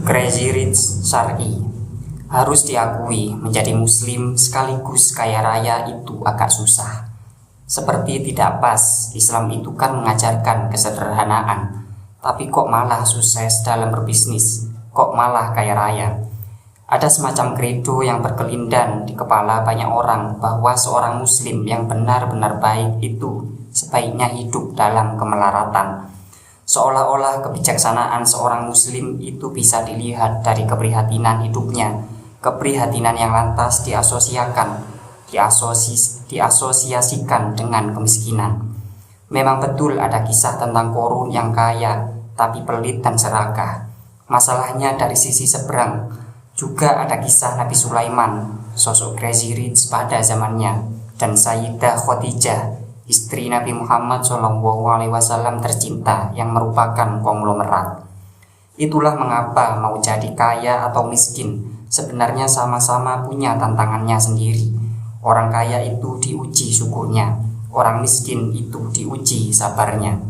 Crazy Rich Syar'i. Harus diakui, menjadi muslim sekaligus kaya raya itu agak susah. Seperti tidak pas, Islam itu kan mengajarkan kesederhanaan. Tapi kok malah sukses dalam berbisnis, kok malah kaya raya. Ada semacam kredo yang berkelindan di kepala banyak orang bahwa seorang muslim yang benar-benar baik itu sebaiknya hidup dalam kemelaratan. Seolah-olah kebijaksanaan seorang muslim itu bisa dilihat dari keprihatinan hidupnya, keprihatinan yang lantas diasosiasikan dengan kemiskinan. Memang betul ada kisah tentang Qarun yang kaya tapi pelit dan serakah. Masalahnya dari sisi seberang juga ada kisah Nabi Sulaiman, sosok crazy rich pada zamannya, dan Sayyidah Khadijah, istri Nabi Muhammad SAW tercinta yang merupakan konglomerat. Itulah mengapa mau jadi kaya atau miskin sebenarnya sama-sama punya tantangannya sendiri. Orang kaya itu diuji syukurnya, orang miskin itu diuji sabarnya.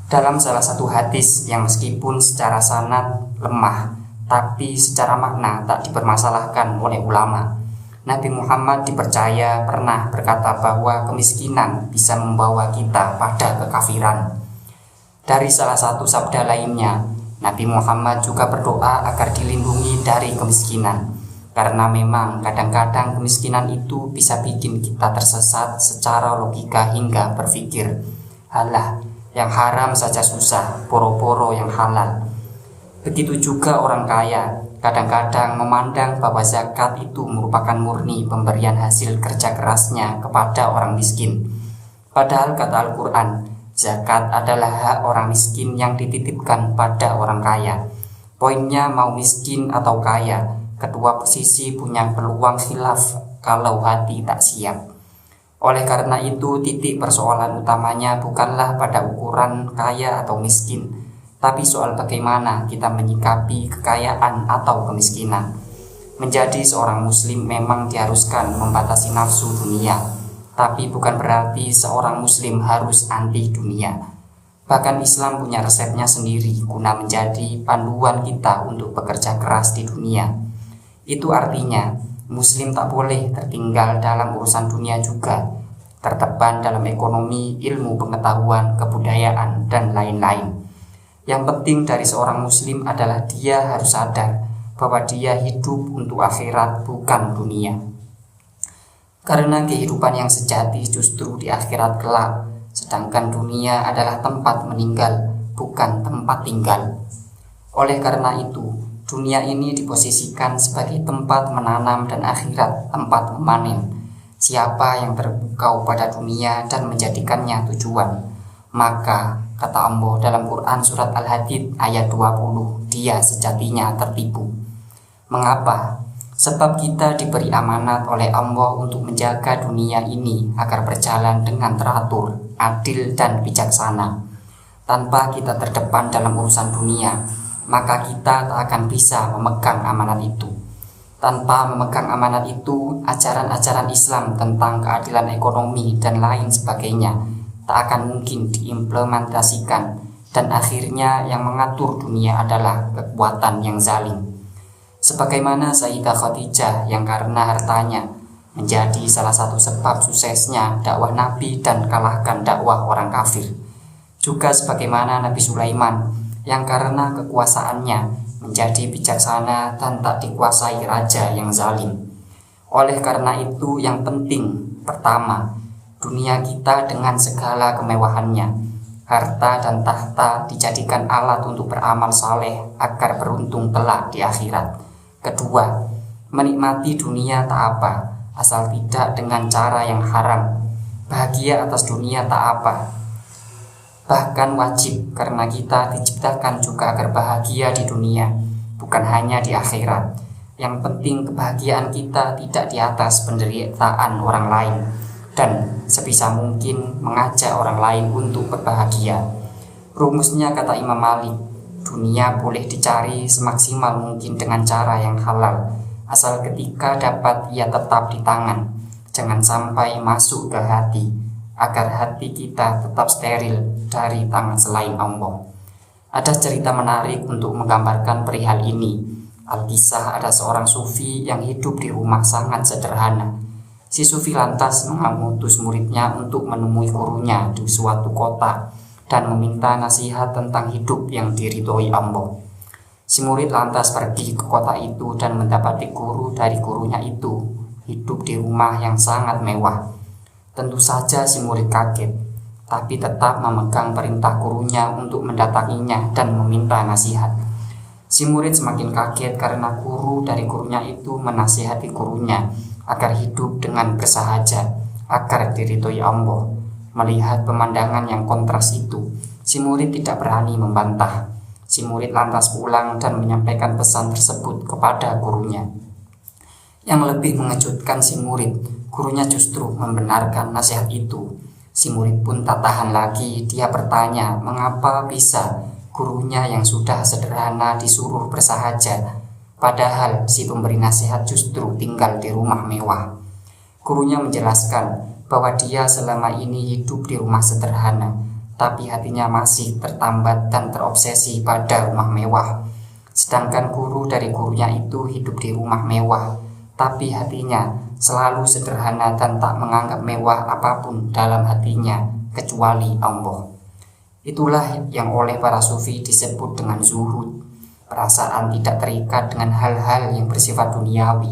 Dalam salah satu hadis yang meskipun secara sanad lemah, tapi secara makna tak dipermasalahkan oleh ulama, Nabi Muhammad dipercaya pernah berkata bahwa kemiskinan bisa membawa kita pada kekafiran. Dari salah satu sabda lainnya, Nabi Muhammad juga berdoa agar dilindungi dari kemiskinan, karena memang kadang-kadang kemiskinan itu bisa bikin kita tersesat secara logika hingga berpikir, halah, yang haram saja susah, poro-poro yang halal. Begitu juga orang kaya, kadang-kadang memandang bahwa zakat itu merupakan murni pemberian hasil kerja kerasnya kepada orang miskin. Padahal kata Al-Quran, zakat adalah hak orang miskin yang dititipkan pada orang kaya. Poinnya mau miskin atau kaya, kedua posisi punya peluang khilaf kalau hati tak siap. Oleh karena itu, titik persoalan utamanya bukanlah pada ukuran kaya atau miskin, tapi soal bagaimana kita menyikapi kekayaan atau kemiskinan. Menjadi seorang muslim memang diharuskan membatasi nafsu dunia, tapi bukan berarti seorang muslim harus anti dunia. Bahkan Islam punya resepnya sendiri guna menjadi panduan kita untuk bekerja keras di dunia. Itu artinya muslim tak boleh tertinggal dalam urusan dunia juga, terdepan dalam ekonomi, ilmu pengetahuan, kebudayaan, dan lain-lain. Yang penting dari seorang muslim adalah dia harus sadar bahwa dia hidup untuk akhirat bukan dunia. Karena kehidupan yang sejati justru di akhirat kelak, sedangkan dunia adalah tempat meninggal, bukan tempat tinggal. Oleh karena itu, dunia ini diposisikan sebagai tempat menanam dan akhirat tempat memanen. Siapa yang terpukau pada dunia dan menjadikannya tujuan, maka kata Allah dalam Quran surat Al-Hadid ayat 20, dia sejatinya tertipu. Mengapa? Sebab kita diberi amanat oleh Allah untuk menjaga dunia ini agar berjalan dengan teratur, adil dan bijaksana. Tanpa kita terdepan dalam urusan dunia, maka kita tak akan bisa memegang amanat itu. Tanpa memegang amanat itu, ajaran-ajaran Islam tentang keadilan ekonomi dan lain sebagainya tak akan mungkin diimplementasikan, dan akhirnya yang mengatur dunia adalah kekuatan yang zalim. Sebagaimana Sayyidah Khadijah yang karena hartanya menjadi salah satu sebab suksesnya dakwah Nabi dan kalahkan dakwah orang kafir. Juga sebagaimana Nabi Sulaiman yang karena kekuasaannya menjadi bijaksana dan tak dikuasai raja yang zalim. Oleh karena itu yang penting, pertama, dunia kita dengan segala kemewahannya, harta dan tahta dijadikan alat untuk beramal saleh agar beruntung kelak di akhirat. Kedua, menikmati dunia tak apa, asal tidak dengan cara yang haram. Bahagia atas dunia tak apa, bahkan wajib, karena kita diciptakan juga agar bahagia di dunia, bukan hanya di akhirat. Yang penting kebahagiaan kita tidak di atas penderitaan orang lain, dan sebisa mungkin mengajak orang lain untuk berbahagia. Rumusnya kata Imam Malik, dunia boleh dicari semaksimal mungkin dengan cara yang halal, asal ketika dapat ia tetap di tangan, jangan sampai masuk ke hati, agar hati kita tetap steril dari tangan selain Allah. Ada cerita menarik untuk menggambarkan perihal ini. Alkisah ada seorang sufi yang hidup di rumah sangat sederhana. Si sufi lantas mengutus muridnya untuk menemui gurunya di suatu kota dan meminta nasihat tentang hidup yang diridhoi Allah. Si murid lantas pergi ke kota itu dan mendapati guru dari gurunya itu hidup di rumah yang sangat mewah. Tentu saja si murid kaget, tapi tetap memegang perintah gurunya untuk mendatanginya dan meminta nasihat. Si murid semakin kaget karena guru dari gurunya itu menasihati gurunya agar hidup dengan bersahaja, agar diridhoi Allah. Melihat pemandangan yang kontras itu, si murid tidak berani membantah. Si murid lantas pulang dan menyampaikan pesan tersebut kepada gurunya. Yang lebih mengejutkan si murid, gurunya justru membenarkan nasihat itu. Si murid pun tak tahan lagi, dia bertanya mengapa bisa gurunya yang sudah sederhana disuruh bersahaja, padahal si pemberi nasihat justru tinggal di rumah mewah. Gurunya menjelaskan bahwa dia selama ini hidup di rumah sederhana, tapi hatinya masih tertambat dan terobsesi pada rumah mewah. Sedangkan guru dari gurunya itu hidup di rumah mewah, tapi hatinya selalu sederhana dan tak menganggap mewah apapun dalam hatinya kecuali Allah. Itulah yang oleh para sufi disebut dengan zuhud, perasaan tidak terikat dengan hal-hal yang bersifat duniawi.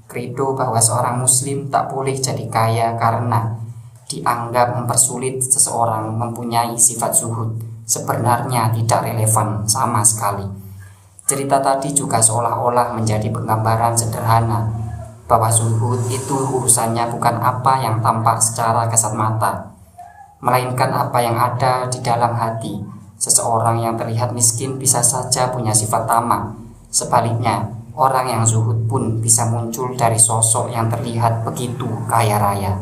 Credo bahwa seorang muslim tak boleh jadi kaya karena dianggap mempersulit seseorang mempunyai sifat zuhud sebenarnya tidak relevan sama sekali. Cerita tadi juga seolah-olah menjadi penggambaran sederhana bahwa zuhud itu urusannya bukan apa yang tampak secara kasat mata, melainkan apa yang ada di dalam hati. Seseorang yang terlihat miskin bisa saja punya sifat tamak. Sebaliknya, orang yang zuhud pun bisa muncul dari sosok yang terlihat begitu kaya raya.